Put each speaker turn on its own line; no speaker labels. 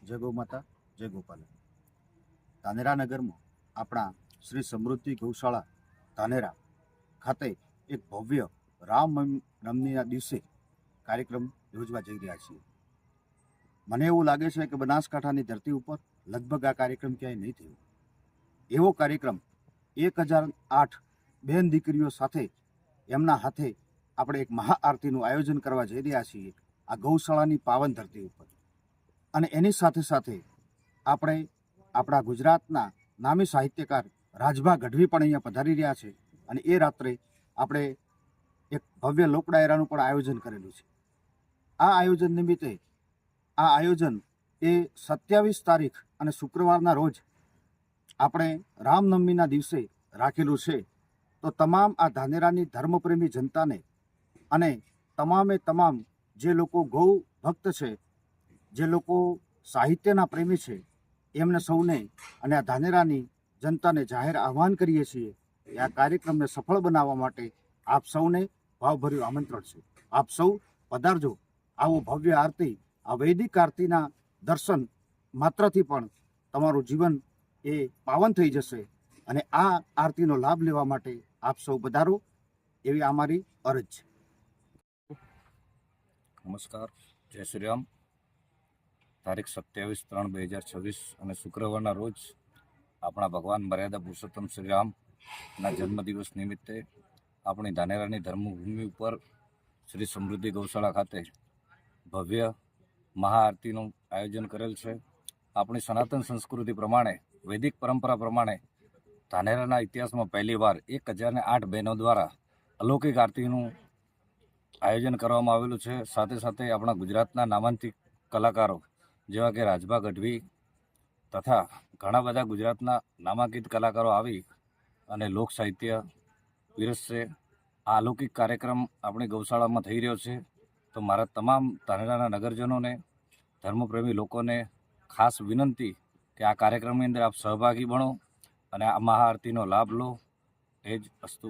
जय गौ माता जय गोपाल। धानेरा नगर में अपना श्री समृद्धि गौशाला धानेरा खाते एक भव्य रामनवमी दिवसे कार्यक्रम योजवा जई रह्या छीए। मने एवुं लागे छे के बनासकांठानी धरती पर लगभग आ कार्यक्रम क्यांय नहीं थयो। एवो कार्यक्रम 1008 बेन दीकरीओ साथे एमना हाथे આપણે એક મહાઆરતીનું આયોજન કરવા જઈ રહ્યા છીએ આ ગૌશાળાની પાવન ધરતી ઉપર। અને એની સાથે સાથે આપણે આપણા ગુજરાતના નામી સાહિત્યકાર રાજભા ગઢવી પણ અહીંયા પધારી રહ્યા છે અને એ રાત્રે આપણે એક ભવ્ય લોક ડાયરાનું પણ આયોજન કરેલું છે। આ આયોજન નિમિત્તે આ આયોજન એ 27 તારીખ અને શુક્રવારના રોજ આપણે રામનવમીના દિવસે રાખેલું છે। તો તમામ આ ધાનેરાની ધર્મપ્રેમી જનતાને અને તમામે તમામ જે લોકો ગૌ ભક્ત છે, જે લોકો સાહિત્યના પ્રેમી છે, એમને સૌને અને આ ધાનેરાની જનતાને જાહેર આહ્વાન કરીએ છીએ કે આ કાર્યક્રમને સફળ બનાવવા માટે આપ સૌને ભાવભર્યું આમંત્રણ છે। આપ સૌ પધારજો। આવો ભવ્ય આરતી, આ વૈદિક આરતીના દર્શન માત્રથી પણ તમારું જીવન એ પાવન થઈ જશે અને આ આરતીનો લાભ લેવા માટે આપ સૌ પધારો એવી અમારી અરજ છે।
नमस्कार, जय श्री राम। तारीख 27/3/2026 અને શુક્રવારના રોજ આપણા ભગવાન મર્યાદા પુરુષોત્તમ શ્રીરામના જન્મદિવસ નિમિત્તે આપણી ધાનેરાની ધર્મભૂમિ ઉપર શ્રી સમૃદ્ધિ ગૌશાળા ખાતે ભવ્ય મહાઆરતીનું આયોજન કરેલ છે। આપણી સનાતન સંસ્કૃતિ પ્રમાણે, વૈદિક પરંપરા પ્રમાણે ધાનેરાના ઇતિહાસમાં પહેલીવાર 1008 બહેનો દ્વારા અલૌકિક આરતીનું આયોજન કરવામાં આવેલું છે। સાથે સાથે આપણા ગુજરાતના નામાંકિત કલાકારો જેવા કે રાજભા ગઢવી તથા ઘણા બધા ગુજરાતના નામાંકિત કલાકારો આવી અને લોક સાહિત્ય પીરસશે। આ અલૌકિક કાર્યક્રમ આપણી ગૌશાળામાં થઈ રહ્યો છે। તો મારા તમામ ધાનેરાના નગરજનોને, ધર્મપ્રેમી લોકોને ખાસ વિનંતી કે આ કાર્યક્રમની અંદર આપ સહભાગી બનો અને આ મહાઆરતીનો લાભ લો। એ જ અસ્તુ।